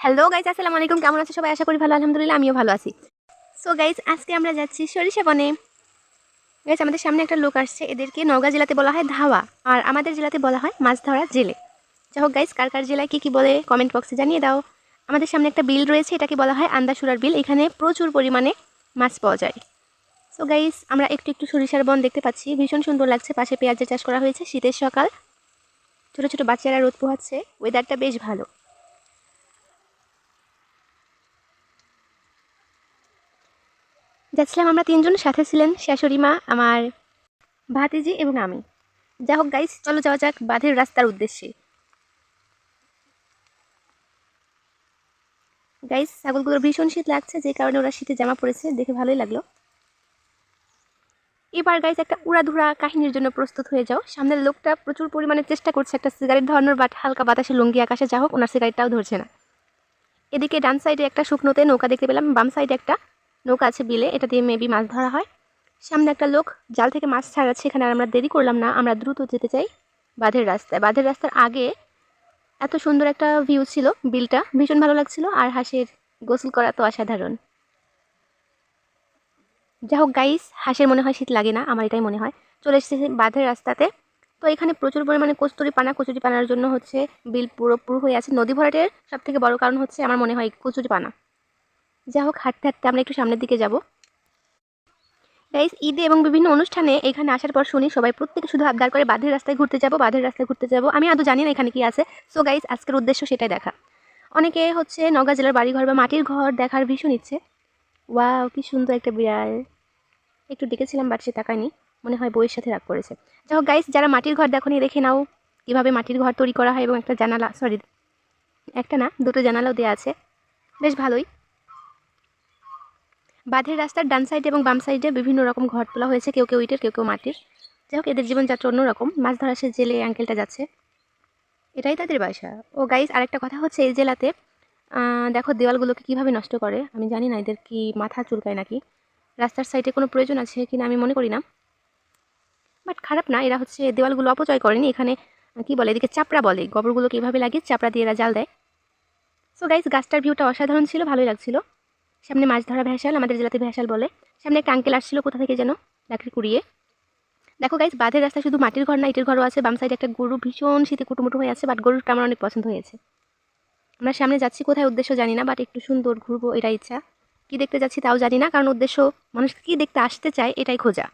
Hello guys, আসসালামু আলাইকুম। কেমন আছো সবাই? আশা করি ভালো। আলহামদুলিল্লাহ আমিও ভালো আছি। সো গাইজ, আজকে আমরা যাচ্ছি সরিষা বনে। গাইজ, আমাদের সামনে একটা লোক আসছে। এদেরকে নওগাঁ জেলাতে বলা হয় ধাওয়া, আর আমাদের জেলাতে বলা হয় মাছ ধরা জেলে। যাই হোক গাইজ, কার কার জেলায় কী কী বলে কমেন্ট বক্সে জানিয়ে দাও। আমাদের সামনে একটা বিল রয়েছে, এটাকে বলা হয় আন্দাসুরার বিল। এখানে প্রচুর পরিমাণে মাছ পাওয়া যায়। সো গাইজ, আমরা একটু একটু সরিষার বন দেখতে পাচ্ছি, ভীষণ সুন্দর লাগছে। পাশে পেঁয়াজের চাষ করা হয়েছে। শীতের সকাল, ছোটো ছোটো বাচ্চারা রোদ পোহাচ্ছে। ওয়েদারটা বেশ ভালো। যাচ্ছিলাম আমরা তিনজন, সাথে ছিলেন শাশুড়ি মা, আমার ভাতিজি এবং আমি। যাই হোক গাইস, চলো যাওয়া যাক বাঁধের রাস্তার উদ্দেশ্যে। গাইস, ছাগলগুলোর ভীষণ শীত লাগছে, যে কারণে ওরা শীতে জামা পরেছে, দেখে ভালোই লাগলো। এবার গাইস, একটা উড়াধুরা কাহিনীর জন্য প্রস্তুত হয়ে যাও। সামনের লোকটা প্রচুর পরিমাণে চেষ্টা করছে একটা সিগারেট ধরানোর, বাট হালকা বাতাসে লুঙ্গি আকাশে, যা হোক ওনার সিগারেটটাও ধরছে না। এদিকে ডান সাইডে একটা শুকনোতে নৌকা দেখতে পেলাম, বাম সাইডে একটা নৌকা আছে বিলে, এটা দিয়ে মেবি মাছ ধরা হয়। সামনে একটা লোক জাল থেকে মাছ ছাড়াচ্ছে। এখানে আর আমরা দেরি করলাম না, আমরা দ্রুত যেতে চাই বাঁধের রাস্তায়। বাঁধের রাস্তার আগে এত সুন্দর একটা ভিউ ছিল, বিলটা ভীষণ ভালো লাগছিল, আর হাঁসের গোসল করা তো অসাধারণ। যাই হোক গাইস, হাঁসের মনে হয় শীত লাগে না, আমার এটাই মনে হয়। চলে এসেছে বাঁধের রাস্তাতে। তো এখানে প্রচুর পরিমাণে কচুরি পানার জন্য হচ্ছে বিল পুরো হয়ে আছে। নদী ভরাটের সব থেকে বড় কারণ হচ্ছে আমার মনে হয় কচুরি পানা। যাই হোক, হাঁটতে হাঁটতে আমরা একটু সামনের দিকে যাব। গাইস, ঈদে এবং বিভিন্ন অনুষ্ঠানে এখানে আসার পর শুনি সবাই প্রত্যেকে শুধু আবদার করে বাঁধের রাস্তায় ঘুরতে যাব, বাঁধের রাস্তায় ঘুরতে যাব। আমি আদৌ জানি না এখানে কি আছে। সো গাইস, আজকের উদ্দেশ্য সেটাই দেখা। অনেকে হচ্ছে নওগাঁ জেলার বাড়িঘর বা মাটির ঘর দেখার ভীষণ ইচ্ছে। ওয়াও, কি সুন্দর একটা বিড়াল। একটু ডেকেছিলাম বাট সে তাকায়নি, মনে হয় বইয়ের সাথে রাগ করেছে। যাই হোক গাইস, যারা মাটির ঘর দেখোনি, দেখে নাও কীভাবে মাটির ঘর তৈরি করা হয়, এবং একটা জানালা, সরি একটা না দুটো জানালাও দেওয়া আছে, বেশ ভালোই। বাঁধের রাস্তার ডান সাইডে এবং বাম সাইডে বিভিন্ন রকম ঘর তোলা হয়েছে, কেউ কেউ ইটের, কেউ কেউ মাটির। যাই হোক, এদের জীবনযাত্রা অন্যরকম। মাছ ধরা সে জেলে আঙ্কেলটা যাচ্ছে, এটাই তাদের বাসা। ও গাইস, আরেকটা কথা হচ্ছে, এই জেলাতে দেখো দেওয়ালগুলোকে কীভাবে নষ্ট করে। আমি জানি না এদের কি মাথা চুলকায় নাকি, রাস্তার সাইডে কোনো প্রয়োজন আছে কিনা আমি মনে করি না, বাট খারাপ না। এরা হচ্ছে দেওয়ালগুলো অপচয় করেনি। এখানে কি বলে, এদিকে চাপড়া বলে, গোবরগুলোকে এভাবে লাগিয়ে চাপড়া দিয়ে এরা জাল দেয়। সো গাইস, গাছটার ভিউটা অসাধারণ ছিল, ভালোই লাগছিল। সামনে মাছ ধরা ভ্যাসাল, আমাদের জেলাতে ভ্যাসাল বলে। সামনে একটা আঙ্কেল আসছিল কোথা থেকে যেন, লাকড়ি কুড়িয়ে। দেখো গাইস, বাঁধের রাস্তায় শুধু মাটির ঘর না, ইটের ঘরও আছে। বাম সাইডে একটা গরু ভীষণ শীতে কুটুমুটু হয়ে আছে, বাট গরুটা আমার অনেক পছন্দ হয়েছে। আমরা সামনে যাচ্ছি, কোথায় উদ্দেশ্য জানি না, বাট একটু সুন্দর ঘুরবো এটাই ইচ্ছা। কি দেখতে যাচ্ছি তাও জানি না, কারণ উদ্দেশ্য মানুষ কি দেখতে আসতে চায় এটাই খোঁজা।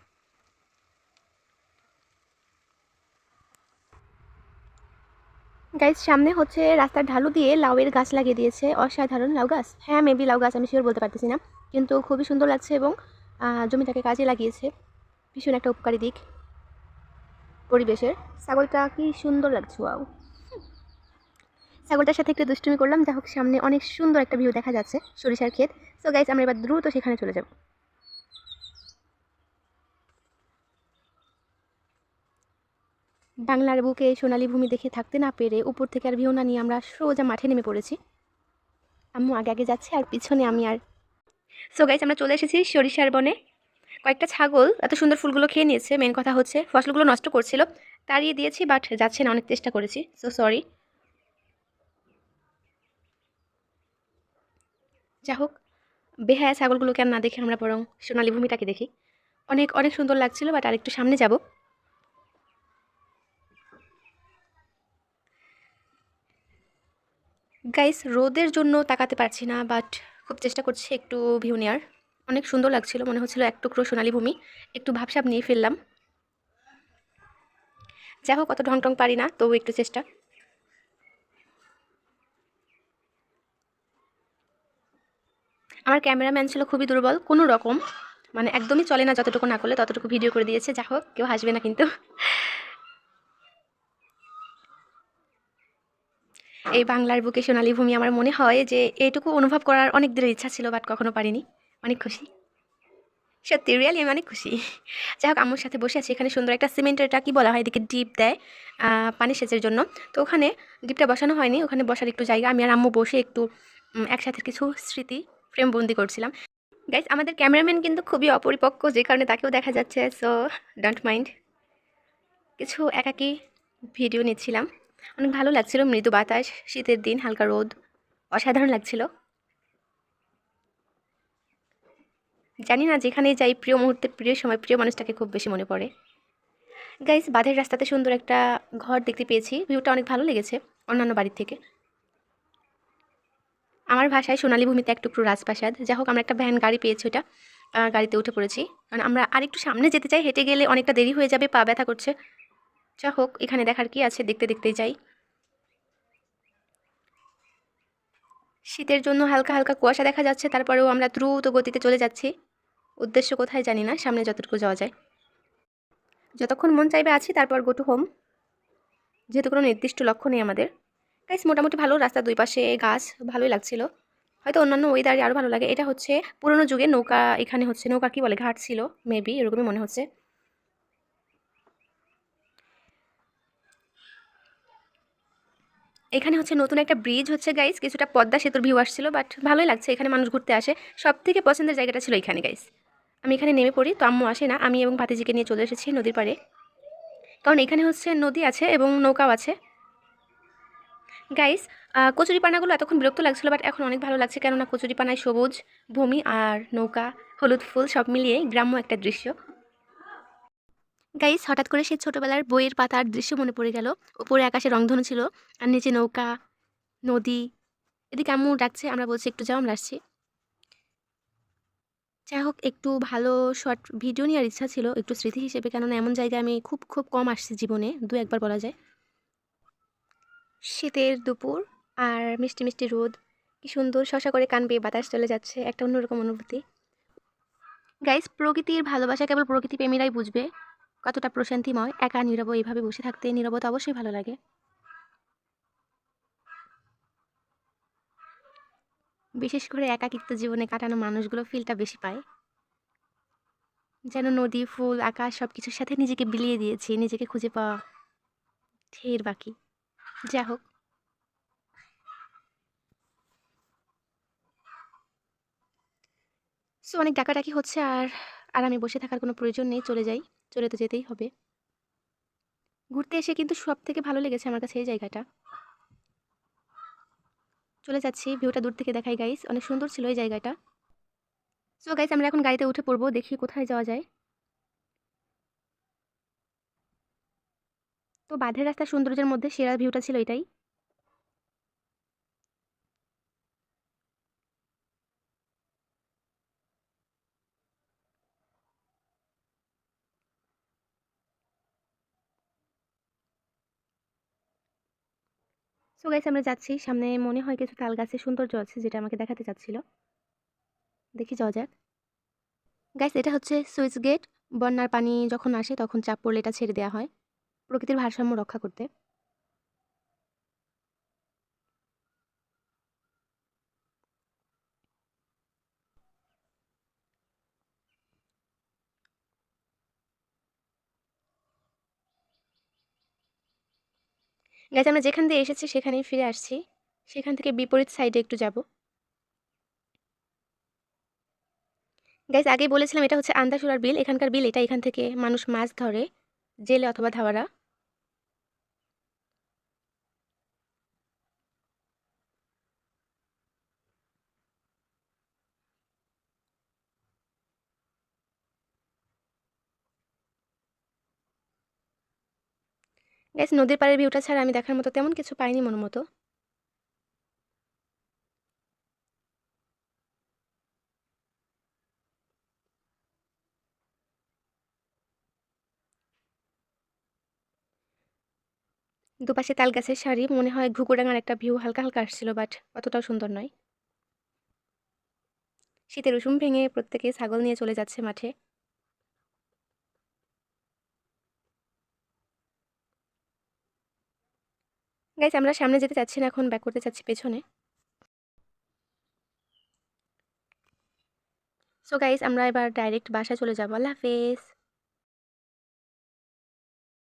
গাইস, সামনে হচ্ছে রাস্তার ঢালু দিয়ে লাউয়ের গাছ লাগিয়ে দিয়েছে, অসাধারণ। লাউ গাছ, হ্যাঁ মেবি লাউ গাছ, আমি শিওর বলতে পারতেছি না, কিন্তু খুবই সুন্দর লাগছে। এবং জমিটাকে কাজে লাগিয়েছে, ভীষণ একটা উপকারী দিক পরিবেশের। ছাগলটা কি সুন্দর লাগছে, ওয়াও। ছাগলটার সাথে একটু দুষ্টুমি করলাম। যাই হোক, সামনে অনেক সুন্দর একটা ভিউ দেখা যাচ্ছে, সরিষার ক্ষেত। সো গাইস, আমরা এবার দ্রুত সেখানে চলে যাব। বাংলার বুকে সোনালী ভূমি দেখে থাকতে না পেরে উপর থেকে আর ভিউ না নিয়ে আমরা সোজা মাঠে নেমে পড়েছি। আম্মু আগে আগে যাচ্ছে আর পিছনে আমি। আর সো গাইস, আমরা চলে এসেছি সরিষার বনে। কয়েকটা ছাগল এত সুন্দর ফুলগুলো খেয়ে নিয়েছে, মেন কথা হচ্ছে ফসলগুলো নষ্ট করছিল, তাড়িয়ে দিয়েছি, বাট যাচ্ছে না। অনেক চেষ্টা করেছি, সো সরি। যাই হোক, বেহায়া ছাগলগুলোকে আর না দেখে আমরা বরং সোনালী ভূমিটাকে দেখি। অনেক অনেক সুন্দর লাগছিল, বাট আরেকটু সামনে যাব। গাইস, রোদের জন্য তাকাতে পারছি না, বাট খুব চেষ্টা করছি একটু ভিউ নেওয়ার। অনেক সুন্দর লাগছিল, মনে হচ্ছিল এক টুকরো সোনালী ভূমি। একটু ভাবসাব নিয়ে ফেললাম। যাই হোক, অত ঢং টং পারি না, তবু একটু চেষ্টা। আমার ক্যামেরাম্যান ছিল খুবই দুর্বল, কোনো রকম মানে একদমই চলে না, যতটুকু না করলে ততটুকু ভিডিও করে দিয়েছে। যা হোক, কেউ হাসবে না কিন্তু। এই বাংলার বুকে সোনালী ভূমি, আমার মনে হয় যে এইটুকু অনুভব করার অনেক দিনের ইচ্ছা ছিল, বাট কখনো পারিনি। অনেক খুশি, সত্যি রিয়েলি আমি অনেক খুশি। যাই হোক, আম্মুর সাথে বসে আছি। এখানে সুন্দর একটা সিমেন্টের, এটা কি বলা হয়, এদিকে ডিপ দেয় পানি সেচের জন্য। তো ওখানে ডিপটা বসানো হয়নি, ওখানে বসার একটু জায়গা। আমি আর আম্মু বসে একটু একসাথে কিছু স্মৃতি ফ্রেম বন্দি করছিলাম। গাইস, আমাদের ক্যামেরাম্যান কিন্তু খুবই অপরিপক্ক, যে কারণে তাকেও দেখা যাচ্ছে, সো ডোন্ট মাইন্ড। কিছু একাকী ভিডিও নিচ্ছিলাম, অনেক ভালো লাগছিল। মৃদু বাতাস, শীতের দিন, হালকা রোদ, অসাধারণ লাগছিল। জানি না যেখানেই যাই প্রিয় মুহূর্তে প্রিয় সময় প্রিয় মানুষটাকে খুব বেশি মনে পড়ে। গাইস বাঁধের রাস্তাতে সুন্দর একটা ঘর দেখতে পেয়েছি, ভিউটা অনেক ভালো লেগেছে অন্যান্য বাড়ির থেকে। আমার ভাষায় সোনালী ভূমিতে এক টুকরো রাজপ্রাসাদ। যা হোক আমরা একটা ভ্যান গাড়ি পেয়েছি, ওটা গাড়িতে উঠে পড়েছি, কারণ আমরা আরেকটু সামনে যেতে চাই, হেঁটে গেলে অনেকটা দেরি হয়ে যাবে, পা ব্যথা করছে। যা হোক এখানে দেখার কি আছে, দেখতে দেখতেই যাই। শীতের জন্য হালকা হালকা কুয়াশা দেখা যাচ্ছে, তারপরেও আমরা দ্রুত গতিতে চলে যাচ্ছি। উদ্দেশ্য কোথায় জানি না, সামনে যতটুকু যাওয়া যায়। যতক্ষণ মন চাইবে আছি, তারপর গো টু হোম, যেহেতু কোনো নির্দিষ্ট লক্ষ্য নেই আমাদের। গাইস মোটামুটি ভালো, রাস্তার দুই পাশে গাছ, ভালোই লাগছিল। হয়তো অন্যান্য ওয়েদারে আরও ভালো লাগে। এটা হচ্ছে পুরোনো যুগের নৌকা, এখানে হচ্ছে নৌকা কি বলে, ঘাট ছিল মেবি, এরকমই মনে হচ্ছে। এখানে হচ্ছে নতুন একটা ব্রিজ হচ্ছে গাইস, কিছুটা পদ্মা সেতুর ভিউ আসছিল, বাট ভালোই লাগছে, এখানে মানুষ ঘুরতে আসে। সব থেকে পছন্দের জায়গাটা ছিল এখানে গাইস। আমি এখানে নেমে পড়ি, তো আম্মু আসে না, আমি এবং ভাতিজিকে নিয়ে চলে এসেছি নদীর পাড়ে, কারণ এখানে হচ্ছে নদী আছে এবং নৌকাও আছে। গাইস কচুরিপানাগুলো এতক্ষণ বিরক্ত লাগছিল, বাট এখন অনেক ভালো লাগছে, কেননা কচুরিপানায় সবুজ ভূমি আর নৌকা, হলুদ ফুল সব মিলিয়ে গ্রাম্য একটা দৃশ্য। গাইস হঠাৎ করে সেই ছোটবেলার বইয়ের পাতার দৃশ্য মনে পড়ে গেল। উপরে আকাশে রংধনু ছিল আর নিচে নৌকা, নদী। এদিকে আম্মু ডাকছে, আমরা বলছি একটু যাও, আমরা আসছি। যাই হোক একটু ভালো শর্ট ভিডিও নেওয়ার ইচ্ছা ছিল, একটু স্মৃতি হিসেবে, কেননা এমন জায়গায় আমি খুব খুব কম আসছি জীবনে, দু একবার বলা যায়। শীতের দুপুর আর মিষ্টি মিষ্টি রোদ, কি সুন্দর, শশা করে কান বেয়ে বাতাস চলে যাচ্ছে, একটা অন্যরকম অনুভূতি। গাইস প্রকৃতির ভালোবাসা কেবল প্রকৃতি প্রেমীরাই বুঝবে কতটা প্রশান্তিময়। একা নীরব এইভাবে বসে থাকতে, নীরবতা অবশ্যই ভালো লাগে। বিশেষ করে একাকিত্ব জীবনে কাটানো মানুষগুলো ফিলটা বেশি পায়, যেন নদী, ফুল, আকাশ সবকিছুর সাথে নিজেকে বিলিয়ে দিয়েছি, নিজেকে খুঁজে পাওয়া ঢের বাকি। যা হোক সো অনেক ডাকাডাকি হচ্ছে, আর আর আমি বসে থাকার কোনো প্রয়োজন নেই, চলে যাই, চলে তো যেতেই হবে। ঘুরতে এসে কিন্তু সব থেকে ভালো লেগেছে আমার কাছে এই জায়গাটা। চলে যাচ্ছি, ভিউটা দূর থেকে দেখাই গাইস, অনেক সুন্দর ছিল এই জায়গাটা। সো গাইস আমরা এখন গাড়িতে উঠে পড়বো, দেখি কোথায় যাওয়া যায়। তো বাঁধের রাস্তার সৌন্দর্যের মধ্যে সেরা ভিউটা ছিল এটাই। সো গাইস আমরা যাচ্ছি, সামনে মনে হয় কিছু তাল গাছের সৌন্দর্য আছে, যেটা আমাকে দেখাতে চাচ্ছিল। দেখি যাওয়া যাক। গাইস এটা হচ্ছে সুইচ গেট, বন্যার পানি যখন আসে তখন চাপ পড়লে এটা ছেড়ে দেওয়া হয় প্রকৃতির ভারসাম্য রক্ষা করতে। গাইস আমরা যেখান দিয়ে এসেছি সেখানেই ফিরে আসছি, সেখান থেকে বিপরীত সাইডে একটু যাব। গাইস আগেই বলেছিলাম এটা হচ্ছে আন্দাসুরার বিল, এখানকার বিল এটা, এখান থেকে মানুষ মাছ ধরে, জেলে অথবা ধাওয়ারা। গাইস নদীর পাড়ের ভিউটা ছাড়া আমি দেখার মতো তেমন কিছু পাইনি মনের মতো। দুপাশে তাল গাছের সারি, মনে হয় ঘুঘুডাঙ্গার একটা ভিউ হালকা হালকা আসছিল, বাট অতটাও সুন্দর নয়। শীতের উষুম ভেঙে প্রত্যেকে ছাগল নিয়ে চলে যাচ্ছে মাঠে। গাইস আমরা সামনে যেতে চাচ্ছি না, এখন ব্যাক করতে চাচ্ছি পেছনে। সো গাইস আমরা এবার ডাইরেক্ট বাসায় চলে যাবো, আল্লাহ হাফেজ।